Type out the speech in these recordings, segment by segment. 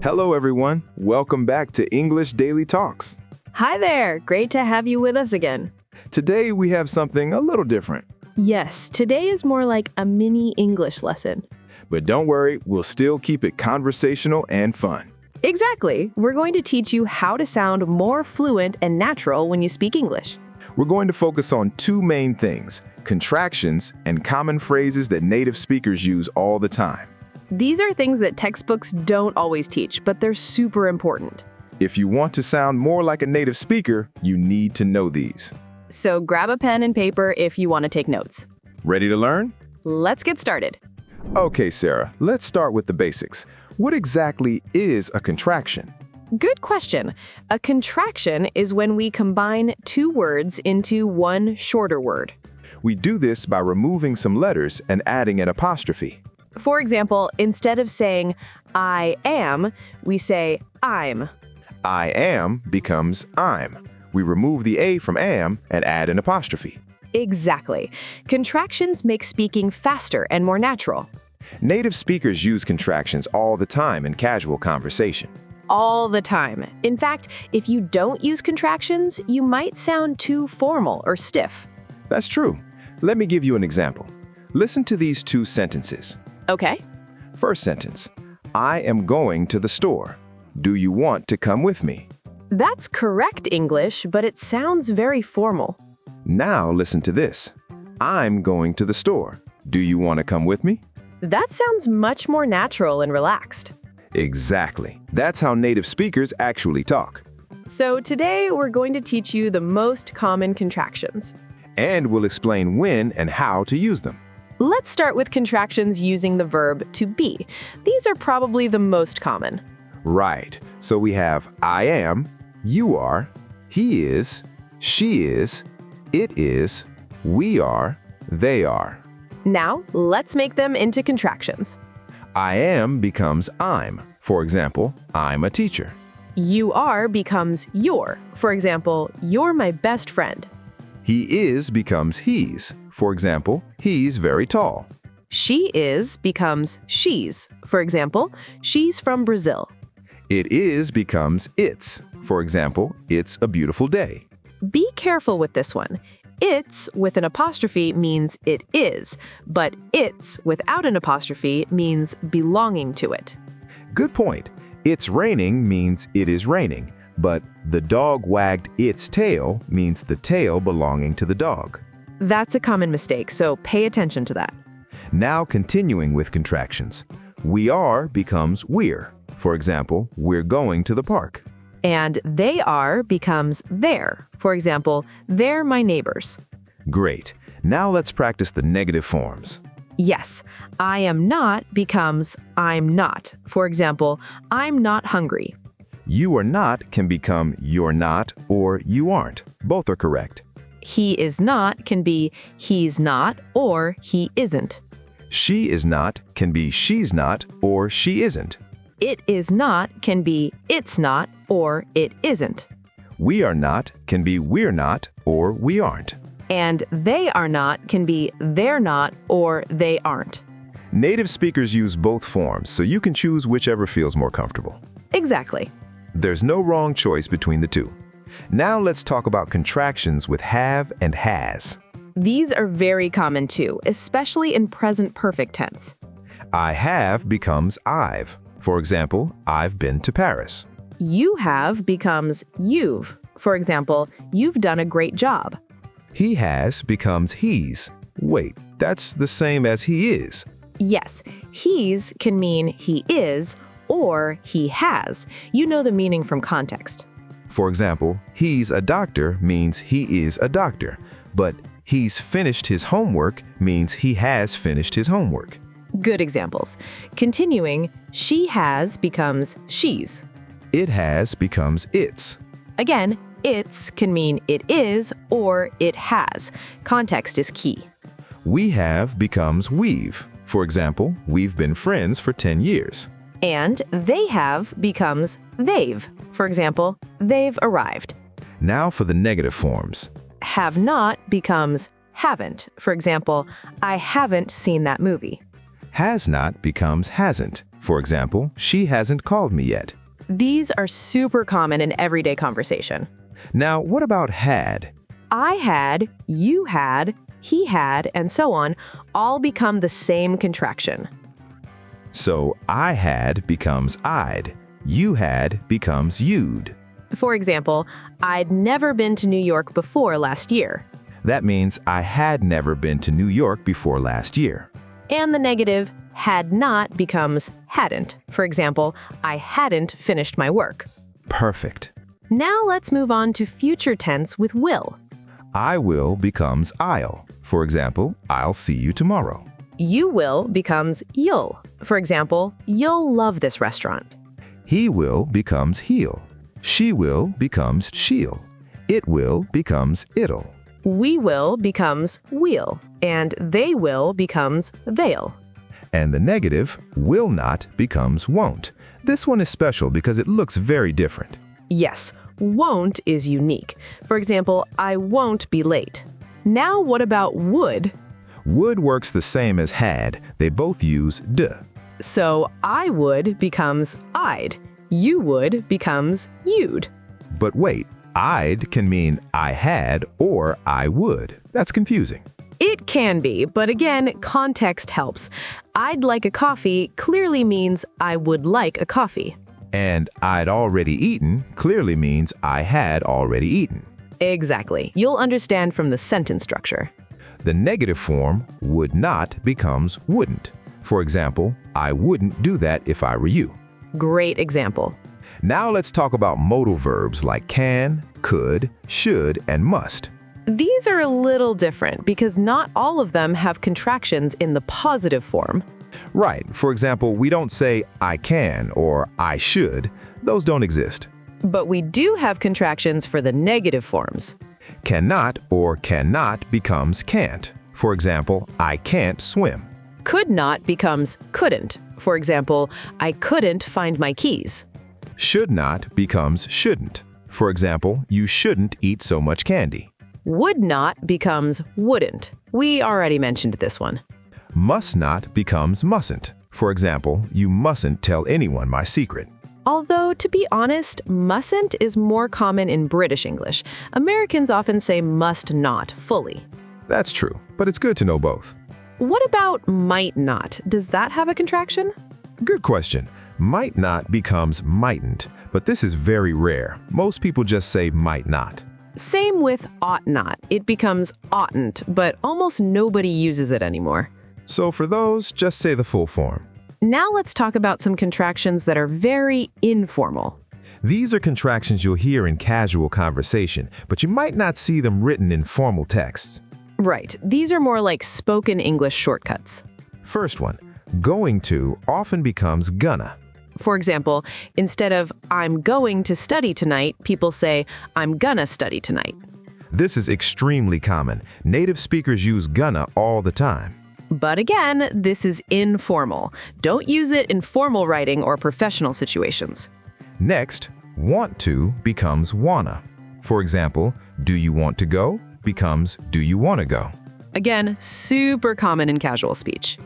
Hello, everyone. Welcome back to English Daily Talks. Hi there! Great to have you with us again. Today, we have something a little different. Yes, today is more like a mini English lesson. But don't worry, we'll still keep it conversational and fun. Exactly. We're going to teach you how to sound more fluent and natural when you speak English. We're going to focus on two main things, contractions and common phrases that native speakers use all the time. These are things that textbooks don't always teach, but they're super important. If you want to sound more like a native speaker, you need to know these. So grab a pen and paper if you want to take notes. Ready to learn? Let's get started. Okay, Sarah, let's start with the basics. What exactly is a contraction? Good question. A contraction is when we combine two words into one shorter word. We do this by removing some letters and adding an apostrophe. For example, instead of saying I am, we say I'm. I am becomes I'm. We remove the A from am and add an apostrophe. Exactly. Contractions make speaking faster and more natural. Native speakers use contractions all the time in casual conversation. All the time. In fact, if you don't use contractions, you might sound too formal or stiff. That's true. Let me give you an example. Listen to these two sentences. Okay. First sentence, I am going to the store. Do you want to come with me? That's correct English, but it sounds very formal. Now listen to this. I'm going to the store. Do you want to come with me? That sounds much more natural and relaxed. Exactly. That's how native speakers actually talk. So today we're going to teach you the most common contractions. And we'll explain when and how to use them. Let's start with contractions using the verb to be. These are probably the most common. Right. So we have I am, you are, he is, she is, it is, we are, they are. Now, let's make them into contractions. I am becomes I'm. For example, I'm a teacher. You are becomes your. For example, you're my best friend. He is becomes he's. For example, he's very tall. She is becomes she's. For example, she's from Brazil. It is becomes it's. For example, it's a beautiful day. Be careful with this one. It's with an apostrophe means it is, but it's without an apostrophe means belonging to it. Good point. It's raining means it is raining, but the dog wagged its tail means the tail belonging to the dog. That's a common mistake, so pay attention to that. Now continuing with contractions. We are becomes we're. For example, we're going to the park. And they are becomes they're. For example, they're my neighbors. Great. Now let's practice the negative forms. Yes, I am not becomes I'm not. For example, I'm not hungry. You are not can become you're not or you aren't. Both are correct. He is not can be he's not or he isn't. She is not can be she's not or she isn't. It is not can be it's not or it isn't. We are not can be we're not or we aren't. And they are not can be they're not or they aren't. Native speakers use both forms, so you can choose whichever feels more comfortable. Exactly. There's no wrong choice between the two. Now let's talk about contractions with have and has. These are very common too, especially in present perfect tense. I have becomes I've. For example, I've been to Paris. You have becomes you've. For example, you've done a great job. He has becomes he's. Wait, that's the same as he is. Yes, he's can mean he is or he has. You know the meaning from context. For example, he's a doctor means he is a doctor, but he's finished his homework means he has finished his homework. Good examples. Continuing, she has becomes she's. It has becomes its. Again, it's can mean it is or it has. Context is key. We have becomes we've. For example, we've been friends for 10 years. And they have becomes they've. For example, they've arrived. Now for the negative forms. Have not becomes haven't. For example, I haven't seen that movie. Has not becomes hasn't. For example, she hasn't called me yet. These are super common in everyday conversation. Now, what about had? I had, you had, he had, and so on all become the same contraction. So I had becomes I'd. You had becomes you'd. For example, I'd never been to New York before last year. That means I had never been to New York before last year. And the negative, had not, becomes hadn't. For example, I hadn't finished my work. Perfect. Now let's move on to future tense with will. I will becomes I'll. For example, I'll see you tomorrow. You will becomes you'll. For example, you'll love this restaurant. He will becomes he'll. She will becomes she'll. It will becomes it'll. We will becomes we'll. And they will becomes they'll. And the negative, will not, becomes won't. This one is special because it looks very different. Yes, won't is unique. For example, I won't be late. Now what about would? Would works the same as had. They both use d. So I would becomes I'd. You would becomes you'd. But wait, I'd can mean I had or I would. That's confusing. It can be, but again, context helps. I'd like a coffee clearly means I would like a coffee. And I'd already eaten clearly means I had already eaten. Exactly. You'll understand from the sentence structure. The negative form, would not, becomes wouldn't. For example, I wouldn't do that if I were you. Great example. Now let's talk about modal verbs like can, could, should, and must. These are a little different because not all of them have contractions in the positive form. Right. For example, we don't say I can or I should. Those don't exist. But we do have contractions for the negative forms. Cannot or cannot becomes can't. For example, I can't swim. Could not becomes couldn't. For example, I couldn't find my keys. Should not becomes shouldn't. For example, you shouldn't eat so much candy. Would not becomes wouldn't. We already mentioned this one. Must not becomes mustn't. For example, you mustn't tell anyone my secret. Although, to be honest, mustn't is more common in British English. Americans often say must not fully. That's true, but it's good to know both. What about might not? Does that have a contraction? Good question. Might not becomes mightn't, but this is very rare. Most people just say might not. Same with ought not. It becomes oughtn't, but almost nobody uses it anymore. So for those, just say the full form. Now let's talk about some contractions that are very informal. These are contractions you'll hear in casual conversation, but you might not see them written in formal texts. Right. These are more like spoken English shortcuts. First one, going to often becomes gonna. For example, instead of I'm going to study tonight, people say I'm gonna study tonight. This is extremely common. Native speakers use gonna all the time. But again, this is informal. Don't use it in formal writing or professional situations. Next, want to becomes wanna. For example, do you want to go becomes do you want to go. Again, super common in casual speech.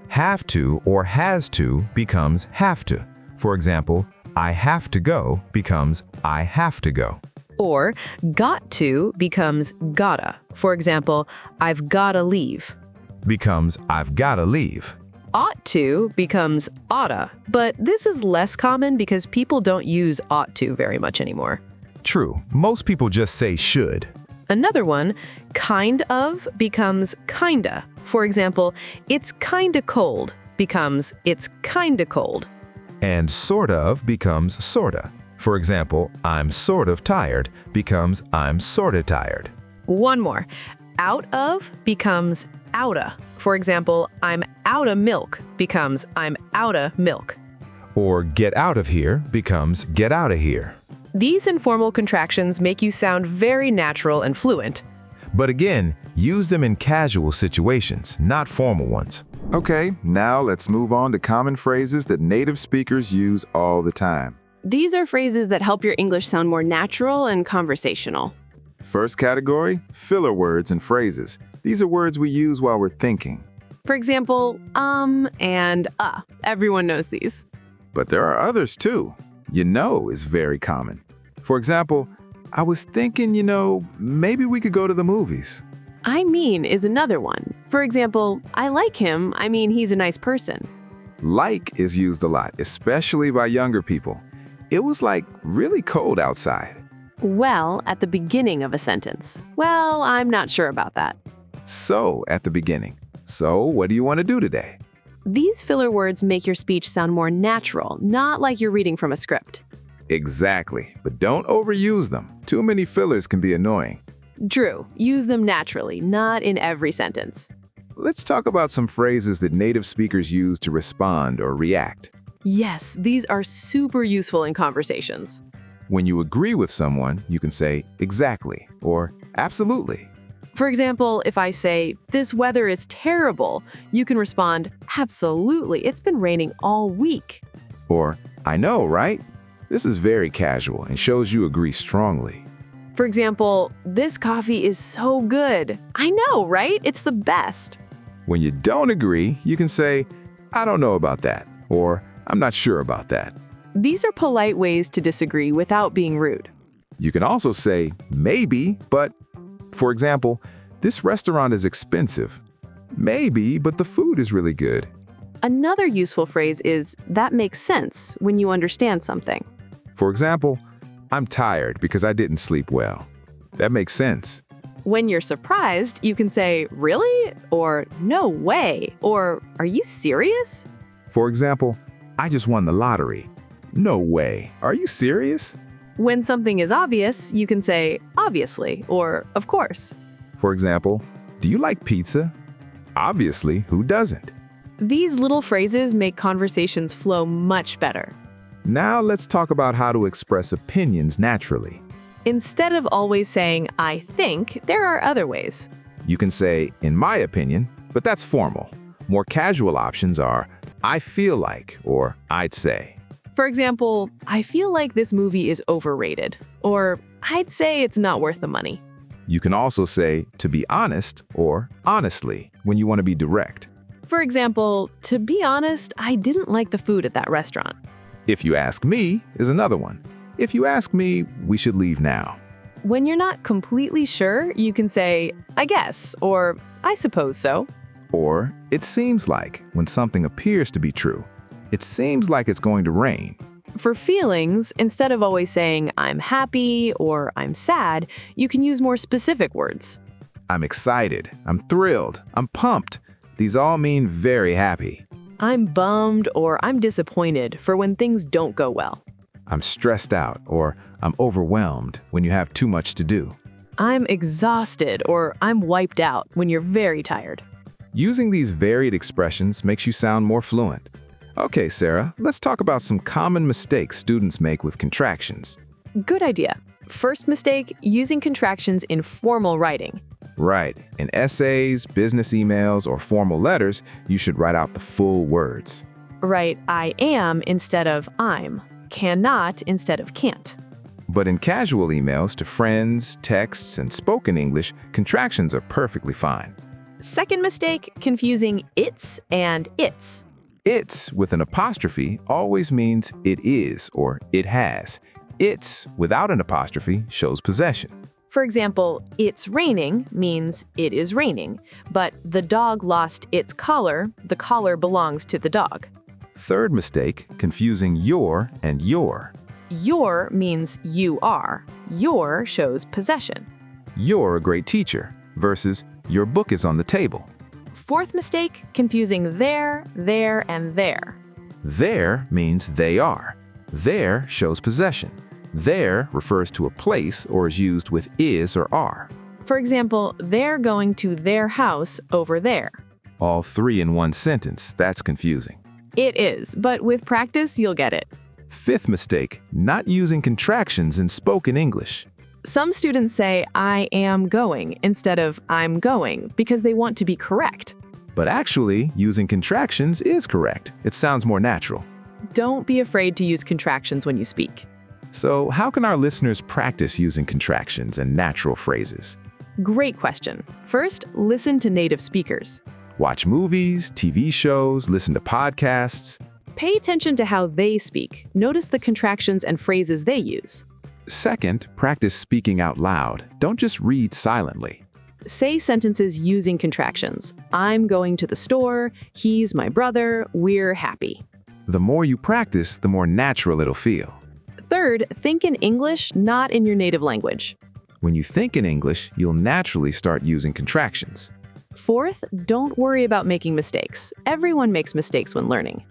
Have to or has to becomes have to. For example, I have to go becomes I have to go. Or got to becomes gotta. For example, I've gotta leave. Becomes I've gotta leave. Ought to becomes oughta, but this is less common because people don't use ought to very much anymore. True, most people just say should. Another one, kind of becomes kinda. For example, it's kinda cold becomes it's kinda cold. And sort of becomes sorta. For example, I'm sort of tired becomes I'm sorta tired. One more, out of becomes outta. For example, I'm outta milk becomes I'm outta milk. Or get out of here becomes get out of here. These informal contractions make you sound very natural and fluent. But again, use them in casual situations, not formal ones. Okay, now let's move on to common phrases that native speakers use all the time. These are phrases that help your English sound more natural and conversational. First category, filler words and phrases. These are words we use while we're thinking. For example, and Everyone knows these. But there are others too. Is very common. For example, I was thinking, maybe we could go to the movies. I mean is another one. For example, I like him. I mean, he's a nice person. Like is used a lot, especially by younger people. It was like really cold outside. Well, at the beginning of a sentence. Well, I'm not sure about that. So at the beginning. So what do you want to do today? These filler words make your speech sound more natural, not like you're reading from a script. Exactly, but don't overuse them. Too many fillers can be annoying. Drew, use them naturally, not in every sentence. Let's talk about some phrases that native speakers use to respond or react. Yes, these are super useful in conversations. When you agree with someone, you can say exactly or absolutely. For example, if I say, "This weather is terrible," you can respond, "Absolutely, it's been raining all week." Or, I know, right? This is very casual and shows you agree strongly. For example, "This coffee is so good." I know, right? It's the best. When you don't agree, you can say, I don't know about that, or I'm not sure about that. These are polite ways to disagree without being rude. You can also say, maybe, but, for example, this restaurant is expensive. Maybe, but the food is really good. Another useful phrase is, "That makes sense," when you understand something. For example, I'm tired because I didn't sleep well. That makes sense. When you're surprised, you can say, "Really?" or "No way," or "Are you serious?" For example, I just won the lottery. No way. Are you serious? When something is obvious, you can say, "Obviously," or "Of course." For example, do you like pizza? Obviously, who doesn't? These little phrases make conversations flow much better. Now let's talk about how to express opinions naturally. Instead of always saying, "I think," there are other ways. You can say, in my opinion, but that's formal. More casual options are, I feel like, or I'd say. For example, "I feel like this movie is overrated," or "I'd say it's not worth the money." You can also say, to be honest, or honestly, when you want to be direct. For example, "To be honest, I didn't like the food at that restaurant." If you ask me is another one. If you ask me, we should leave now. When you're not completely sure, you can say, "I guess," or "I suppose so." Or, it seems like, when something appears to be true. It seems like it's going to rain. For feelings, instead of always saying, "I'm happy" or "I'm sad," you can use more specific words. I'm excited. I'm thrilled. I'm pumped. These all mean very happy. "I'm bummed" or "I'm disappointed" for when things don't go well. I'm stressed out, or I'm overwhelmed when you have too much to do. "I'm exhausted" or "I'm wiped out" when you're very tired. Using these varied expressions makes you sound more fluent. Okay, Sarah, let's talk about some common mistakes students make with contractions. Good idea. First mistake, using contractions in formal writing. Right. In essays, business emails, or formal letters, you should write out the full words. Write "I am" instead of "I'm." Cannot instead of can't. But in casual emails to friends, texts, and spoken English, contractions are perfectly fine. Second mistake, confusing it's and its. It's with an apostrophe always means it is or it has. It's without an apostrophe shows possession. For example, it's raining means it is raining, but the dog lost its collar, the collar belongs to the dog. Third mistake, confusing your and your. Your means you are. Your shows possession. You're a great teacher versus your book is on the table. Fourth mistake, confusing there, and there. There means they are. There shows possession. There refers to a place or is used with is or are. For example, they're going to their house over there. All three in one sentence, that's confusing. It is, but with practice, you'll get it. Fifth mistake, not using contractions in spoken English. Some students say, I am going, instead of I'm going, because they want to be correct. But actually, using contractions is correct. It sounds more natural. Don't be afraid to use contractions when you speak. So, how can our listeners practice using contractions and natural phrases? Great question. First, listen to native speakers. Watch movies, TV shows, listen to podcasts. Pay attention to how they speak. Notice the contractions and phrases they use. Second, practice speaking out loud. Don't just read silently. Say sentences using contractions. I'm going to the store. He's my brother. We're happy. The more you practice, the more natural it'll feel. Third, think in English, not in your native language. When you think in English, you'll naturally start using contractions. Fourth, don't worry about making mistakes. Everyone makes mistakes when learning.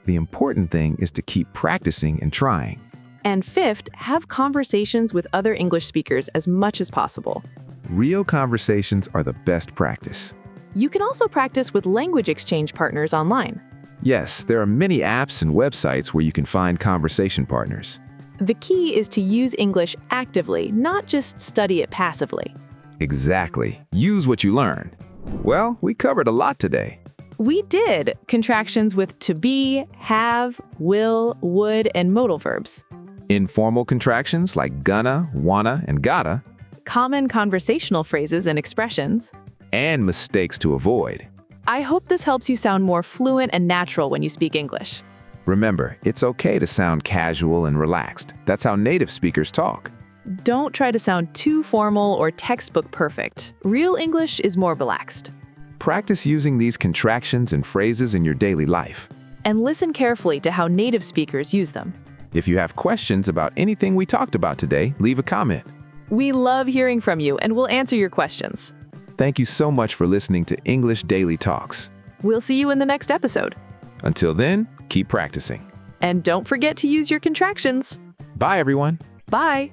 The important thing is to keep practicing and trying. And fifth, have conversations with other English speakers as much as possible. Real conversations are the best practice. You can also practice with language exchange partners online. Yes, there are many apps and websites where you can find conversation partners. The key is to use English actively, not just study it passively. Exactly. Use what you learn. Well, we covered a lot today. We did contractions with to be, have, will, would, and modal verbs. Informal contractions like gonna, wanna, and gotta. Common conversational phrases and expressions. And mistakes to avoid. I hope this helps you sound more fluent and natural when you speak English. Remember, it's okay to sound casual and relaxed. That's how native speakers talk. Don't try to sound too formal or textbook perfect. Real English is more relaxed. Practice using these contractions and phrases in your daily life. And listen carefully to how native speakers use them. If you have questions about anything we talked about today, leave a comment. We love hearing from you, and we'll answer your questions. Thank you so much for listening to English Daily Talks. We'll see you in the next episode. Until then, keep practicing. And don't forget to use your contractions. Bye, everyone. Bye.